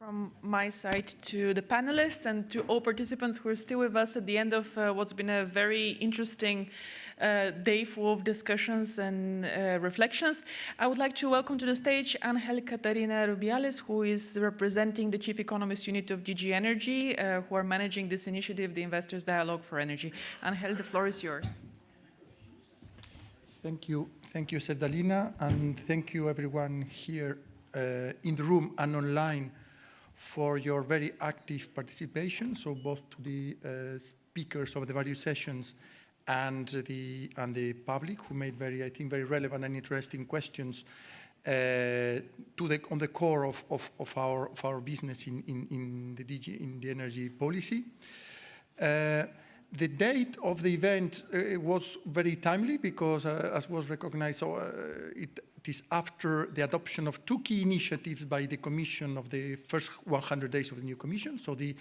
From my side to the panelists and to all participants who are still with us at the end of what's been a very interesting day full of discussions and reflections. I would like to welcome to the stage Catalina Rubianes, who is representing the Chief Economist Unit of DG Energy, who are managing this initiative, the Investors Dialogue for Energy. Angel, the floor is yours. Thank you, Catalina, and thank you everyone here in the room and online for your very active participation. So both to the speakers of the various sessions and the public who made I think very relevant and interesting questions on the core of our business in the energy policy. The date of the event was very timely because, as was recognized, it is after the adoption of two key initiatives by the Commission of the first 100 days of the new Commission, so the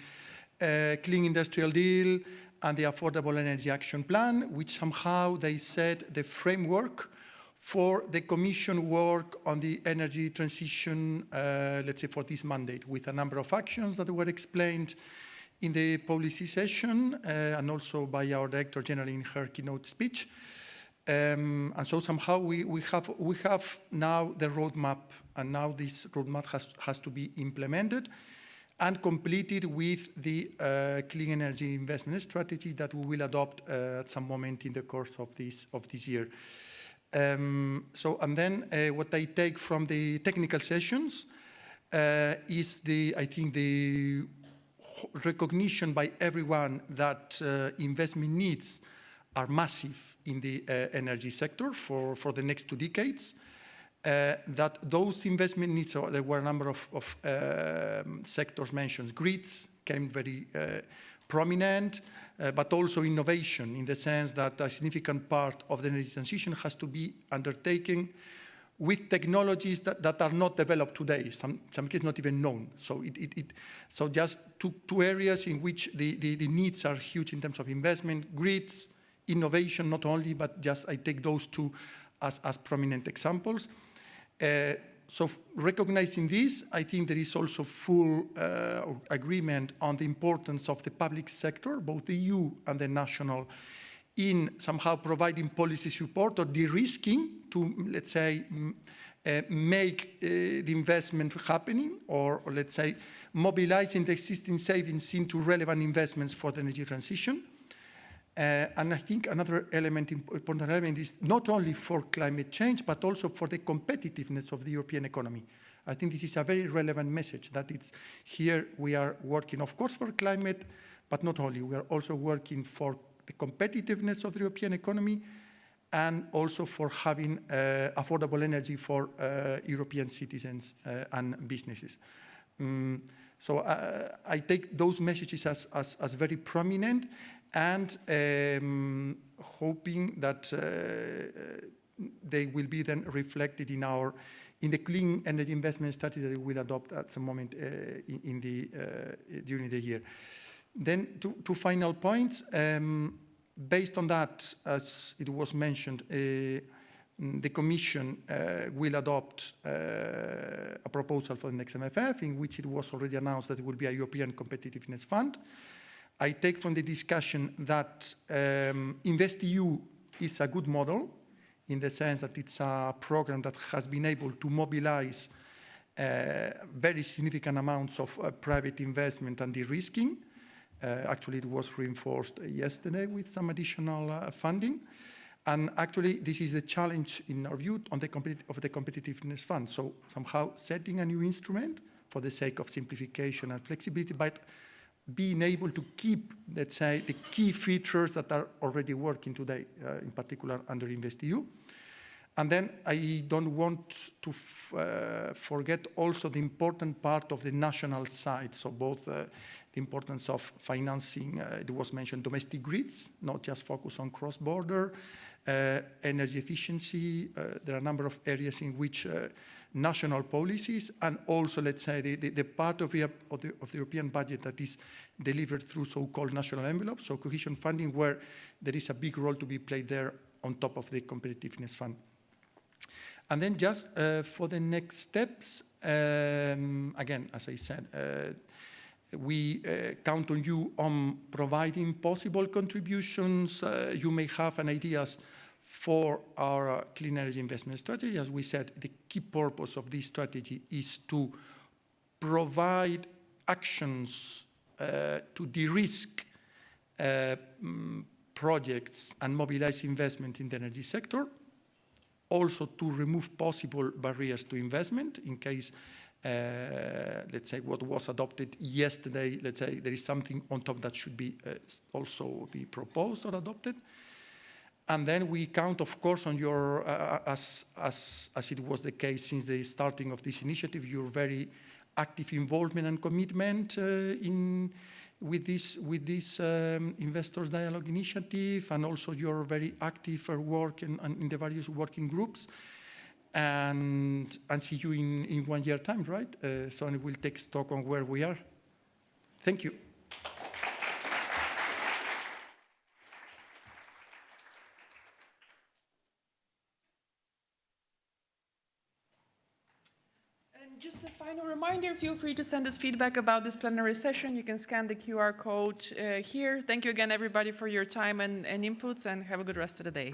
Clean Industrial Deal and the Affordable Energy Action Plan, which somehow they set the framework for the Commission work on the energy transition, let's say, for this mandate, with a number of actions that were explained in the policy session and also by our Director General in her keynote speech. And so somehow we have now the roadmap, and now this roadmap has to be implemented and completed with the clean energy investment strategy that we will adopt at some moment in the course of this year. And then what I take from the technical sessions is I think the recognition by everyone that investment needs are massive in the energy sector for the next 2 decades, that those investment needs, there were a number of sectors mentioned. Grids came very prominent, but also innovation, in the sense that a significant part of the energy transition has to be undertaken with technologies that are not developed today, some cases not even known. So just two areas in which the needs are huge in terms of investment: grids, innovation, not only, but just I take those two as prominent examples. So recognizing this, I think there is also full agreement on the importance of the public sector, both the EU and the national, in somehow providing policy support or de-risking to, let's say, make the investment happening, or let's say, mobilizing the existing savings into relevant investments for the energy transition. And I think another important element is not only for climate change, but also for the competitiveness of the European economy. I think this is a very relevant message, that it's here we are working, of course, for climate, but not only, we are also working for the competitiveness of the European economy, and also for having affordable energy for European citizens and businesses. So I take those messages as very prominent, and hoping that they will be then reflected in the clean energy investment strategy that we will adopt at some moment during the year. Then two final points. Based on that, as it was mentioned, the Commission will adopt a proposal for the next MFF, in which it was already announced that it will be a European Competitiveness Fund. I take from the discussion that InvestEU is a good model, in the sense that it's a program that has been able to mobilize very significant amounts of private investment and de-risking. Actually, it was reinforced yesterday with some additional funding. And actually, this is the challenge, in our view, of the Competitiveness Fund. So somehow setting a new instrument for the sake of simplification and flexibility, but being able to keep, let's say, the key features that are already working today, in particular under InvestEU. And then I don't want to forget also the important part of the national side. So both the importance of financing, it was mentioned, domestic grids, not just focus on cross-border, energy efficiency. There are a number of areas in which national policies, and also, let's say, the part of the European budget that is delivered through so-called national envelopes, so cohesion funding, where there is a big role to be played there on top of the Competitiveness Fund. And then just for the next steps, I again, as I said, we count on you on providing possible contributions. You may have an ideas for our clean energy investment strategy. As we said, the key purpose of this strategy is to provide actions to de-risk projects and mobilize investment in the energy sector. Also to remove possible barriers to investment in case, let's say, what was adopted yesterday, let's say there is something on top that should be also be proposed or adopted. And then we count, of course, on your, as it was the case since the starting of this initiative, your very active involvement and commitment with this Investors Dialogue Initiative, and also your very active work in the various working groups. And see you in 1 year time, right? So we'll take stock on where we are. Thank you. Just a final reminder, feel free to send us feedback about this plenary session. You can scan the QR code here. Thank you again, everybody, for your time and inputs, and have a good rest of the day.